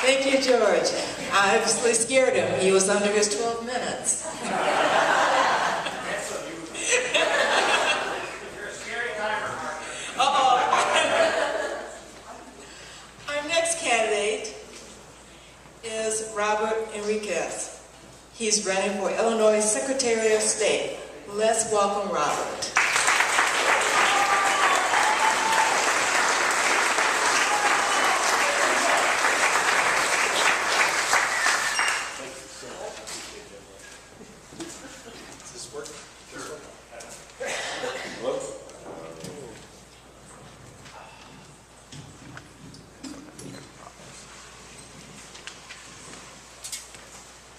Thank you, George. I obviously scared him. He was under his 12 minutes. You're a scary timer, Mark. Our next candidate is Robert Enriguez. He's running for Illinois Secretary of State. Let's welcome Robert.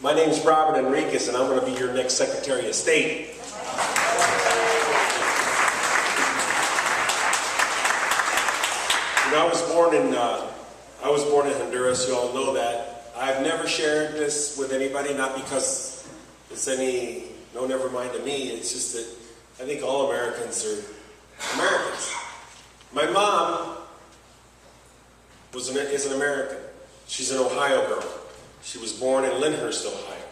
My name is Robert Enriguez, and I'm going to be your next Secretary of State. You know, I was born in Honduras. You all know that. I've never shared this with anybody, not because it's no never mind to me. It's just that I think all Americans are Americans. My mom is an American. She's an Ohio girl. She was born in Lyndhurst, Ohio.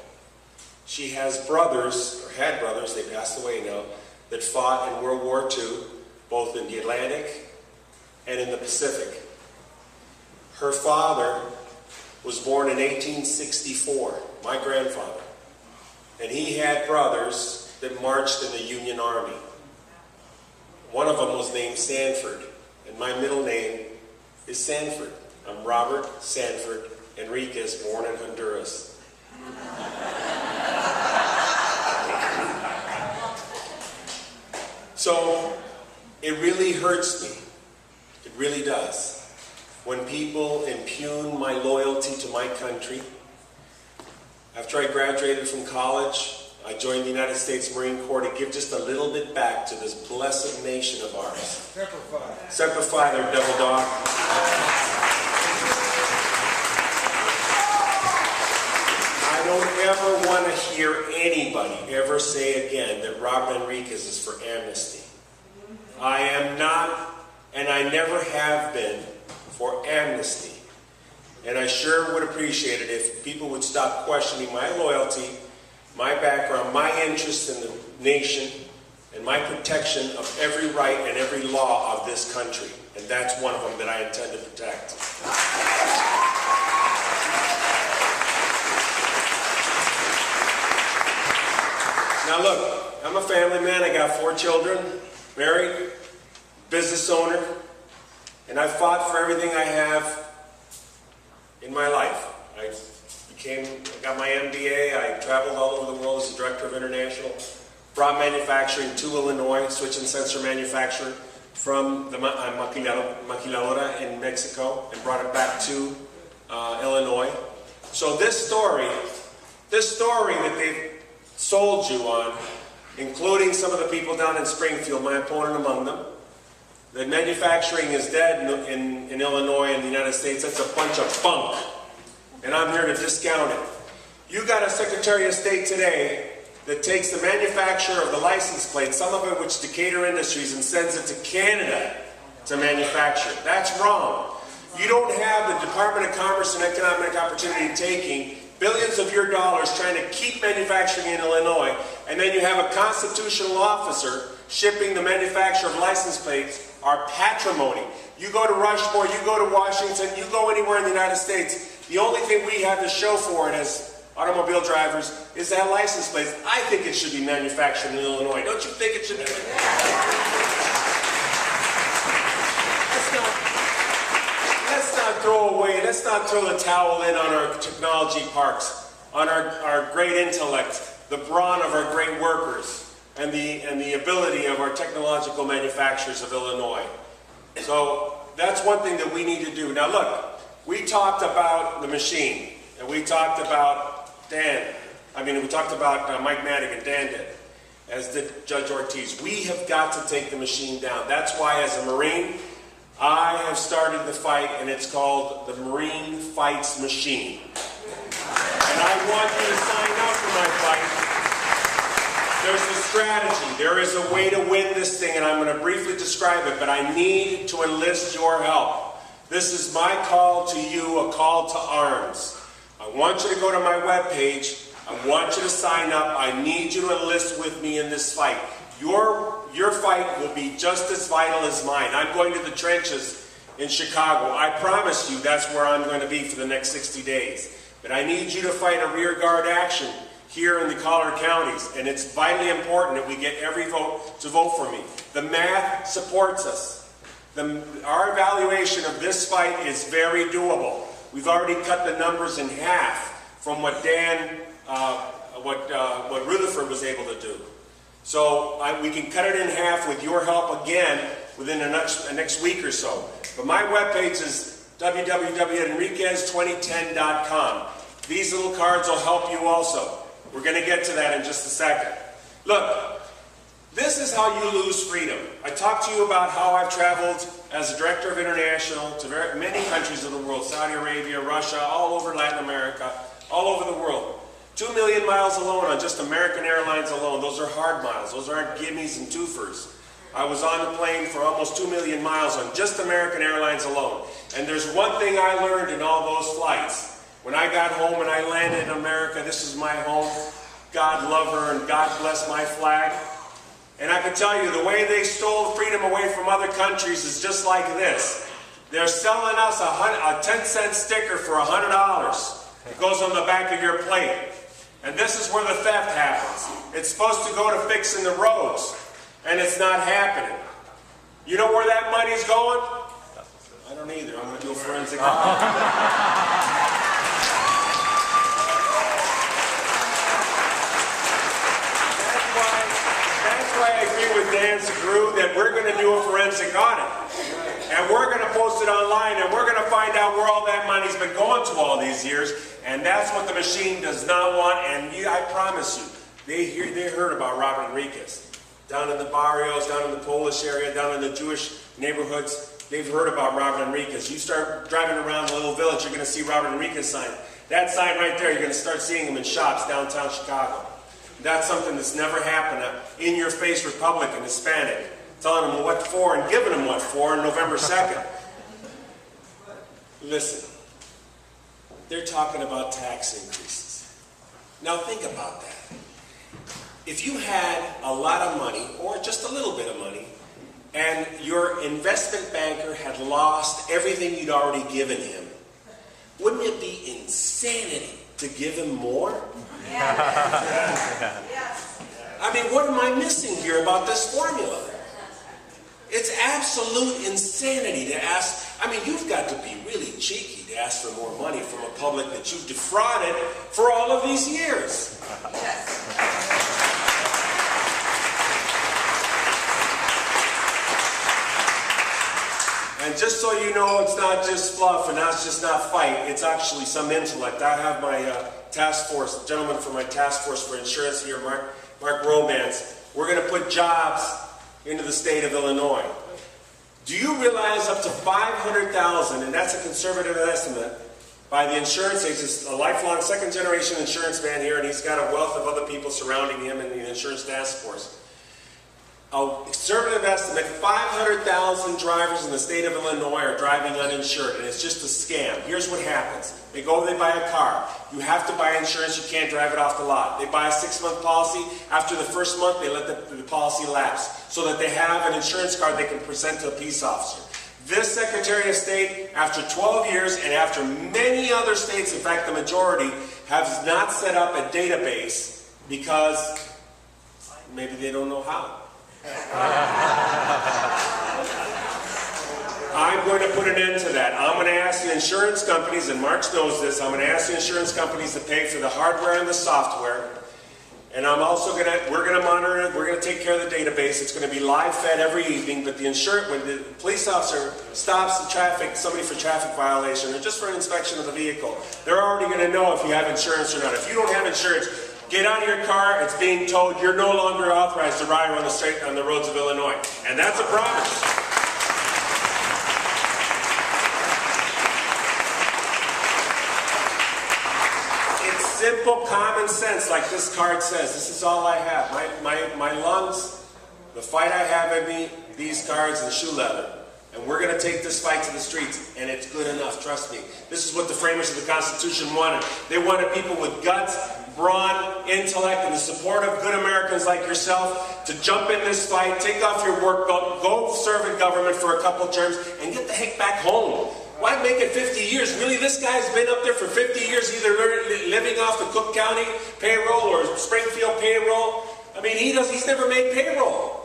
She has brothers, or had brothers, they passed away now, that fought in World War II, both in the Atlantic and in the Pacific. Her father was born in 1864, my grandfather, and he had brothers that marched in the Union Army. One of them was named Sanford, and my middle name is Sanford. I'm Robert Sanford Enriquez, born in Honduras. So, it really hurts me. It really does. When people impugn my loyalty to my country. After I graduated from college, I joined the United States Marine Corps to give just a little bit back to this blessed nation of ours. Semper Fi. Semper Fi, their devil dog. I don't ever want to hear anybody ever say again that Robert Enriguez is for amnesty. I am not, and I never have been, for amnesty. And I sure would appreciate it if people would stop questioning my loyalty, my background, my interest in the nation, and my protection of every right and every law of this country. And that's one of them that I intend to protect. Now look, I'm a family man. I got 4 children, married, business owner, and I fought for everything I have in my life. I got my MBA. I traveled all over the world as a director of international, brought manufacturing to Illinois, switch and sensor manufacturing from the maquiladora in Mexico, and brought it back to Illinois. So this story that they've sold you on, including some of the people down in Springfield, my opponent among them, that manufacturing is dead in Illinois and the United States, that's a bunch of bunk. And I'm here to discount it. You got a Secretary of State today that takes the manufacture of the license plate, some of it which Decatur Industries, and sends it to Canada to manufacture. That's wrong. You don't have the Department of Commerce and Economic Opportunity taking billions of your dollars trying to keep manufacturing in Illinois, and then you have a constitutional officer shipping the manufacture of license plates, our patrimony. You go to Rushmore, you go to Washington, you go anywhere in the United States, the only thing we have to show for it as automobile drivers is that license plates. I think it should be manufactured in Illinois. Don't you think it should be? Let's not throw the towel in on our technology parks, on our great intellect, the brawn of our great workers, and the ability of our technological manufacturers of Illinois. So that's one thing that we need to do. Now look, we talked about the machine, and we talked about we talked about Mike Madigan, Dan did, as did Judge Ortiz. We have got to take the machine down. That's why, as a Marine, I have started the fight, and it's called the Marine Fights Machine. And I want you to sign up for my fight. There's a strategy. There is a way to win this thing, and I'm going to briefly describe it, but I need to enlist your help. This is my call to you, a call to arms. I want you to go to my webpage. I want you to sign up. I need you to enlist with me in this fight. Your fight will be just as vital as mine. I'm going to the trenches in Chicago. I promise you that's where I'm going to be for the next 60 days. But I need you to fight a rear guard action here in the Collier counties. And it's vitally important that we get every vote to vote for me. The math supports us. Our evaluation of this fight is very doable. We've already cut the numbers in half from what what Rutherford was able to do. So we can cut it in half with your help again within the next week or so. But my webpage is www.enriquez2010.com. These little cards will help you also. We're going to get to that in just a second. Look, this is how you lose freedom. I talked to you about how I've traveled as a director of international to many countries of the world, Saudi Arabia, Russia, all over Latin America, all over the world. 2 million miles alone on just American Airlines alone. Those are hard miles. Those aren't gimmies and twofers. I was on the plane for almost 2 million miles on just American Airlines alone. And there's one thing I learned in all those flights. When I got home and I landed in America, this is my home. God love her and God bless my flag. And I can tell you, the way they stole freedom away from other countries is just like this. They're selling us a 10-cent sticker for $100. It goes on the back of your plate. And this is where the theft happens. It's supposed to go to fixing the roads, and it's not happening. You know where that money's going? I don't either. I'm going to do a forensic audit. That's why I agree with Dan Segru that we're going to do a forensic audit. And we're going to post it online, and we're going to find out where all that money's been going to all these years. And that's what the machine does not want. And I promise you, they heard about Robert Enriguez. Down in the barrios, down in the Polish area, down in the Jewish neighborhoods, they've heard about Robert Enriguez. You start driving around the little village, you're going to see Robert Enriguez sign. That sign right there, you're going to start seeing him in shops downtown Chicago. That's something that's never happened. In-your-face Republican, Hispanic, telling them what for and giving them what for on November 2nd. Listen, they're talking about tax increases. Now think about that. If you had a lot of money, or just a little bit of money, and your investment banker had lost everything you'd already given him, wouldn't it be insanity to give him more? Yes. I mean, what am I missing here about this formula? It's absolute insanity to ask. I mean, you've got to be really cheeky to ask for more money from a public that you've defrauded for all of these years. Yes. And just so you know, it's not just fluff and that's just not fight. It's actually some intellect. I have my task force, the gentleman from my task force for insurance here, Mark Romance. We're going to put jobs into the state of Illinois. Do you realize up to 500,000, and that's a conservative estimate, by the insurance agents, he's a lifelong second-generation insurance man here, and he's got a wealth of other people surrounding him in the insurance task force. A conservative estimate, 500,000 drivers in the state of Illinois are driving uninsured, and it's just a scam. Here's what happens. They go, they buy a car. You have to buy insurance, you can't drive it off the lot. They buy a 6-month policy. After the first month, they let the policy lapse so that they have an insurance card they can present to a peace officer. This Secretary of State, after 12 years, and after many other states, in fact the majority, have not set up a database because maybe they don't know how. I'm going to put an end to that. I'm going to ask the insurance companies, and Mark knows this, I'm going to ask the insurance companies to pay for the hardware and the software. And I'm also going to, we're going to monitor it, we're going to take care of the database. It's going to be live fed every evening, but when the police officer stops the traffic, somebody for traffic violation, or just for an inspection of the vehicle, they're already going to know if you have insurance or not. If you don't have insurance, get out of your car, it's being told you're no longer authorized to ride on the roads of Illinois. And that's a promise. It's simple common sense, like this card says. This is all I have. My lungs, the fight I have in me, these cards, and shoe leather. and we're going to take this fight to the streets, and it's good enough, trust me. This is what the framers of the Constitution wanted. They wanted people with guts, brawn, intellect, and the support of good Americans like yourself to jump in this fight, take off your work, go serve in government for a couple terms, and get the heck back home. Why make it 50 years? Really, this guy's been up there for 50 years, either living off the Cook County payroll or Springfield payroll. I mean, he's never made payroll.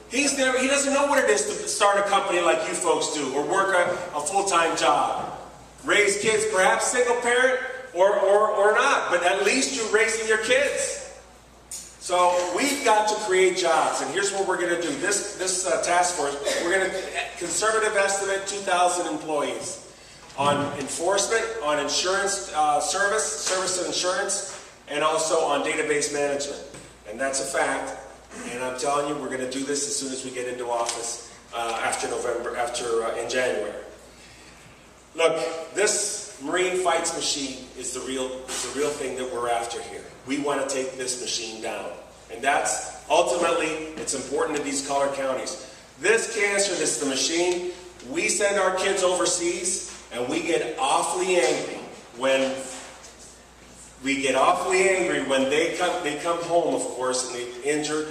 He doesn't know what it is to start a company like you folks do, or work a full-time job. Raise kids, perhaps single parent, or not, but at least you're raising your kids. So we've got to create jobs, and here's what we're going to do. This task force, we're going to, conservative estimate, 2,000 employees on enforcement, on insurance service and insurance, and also on database management. And that's a fact. And I'm telling you, we're going to do this as soon as we get into office in January. Look, this Marine Fights machine is the real thing that we're after here. We want to take this machine down. And that's, ultimately, it's important in these colored counties. This cancer, this is the machine. We send our kids overseas, and we get awfully angry when they come home, of course, and they're injured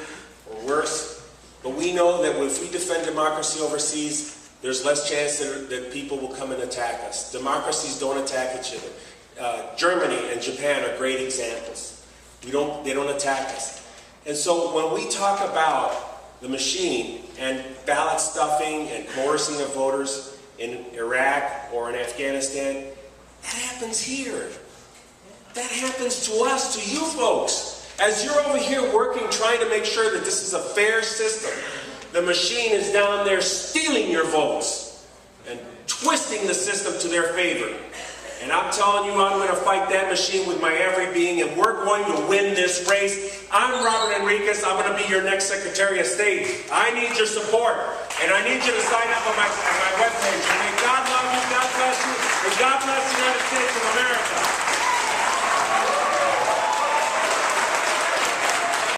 or worse. But we know that if we defend democracy overseas, there's less chance that people will come and attack us. Democracies don't attack each other. Germany and Japan are great examples. They don't attack us. And so when we talk about the machine and ballot stuffing and coercing of voters in Iraq or in Afghanistan, that happens here. That happens to us, to you folks. As you're over here working, trying to make sure that this is a fair system, the machine is down there stealing your votes and twisting the system to their favor. And I'm telling you, I'm going to fight that machine with my every being, and we're going to win this race. I'm Robert Enriguez. I'm going to be your next Secretary of State. I need your support, and I need you to sign up on my webpage. And may God love you, God bless you, and God bless the United States.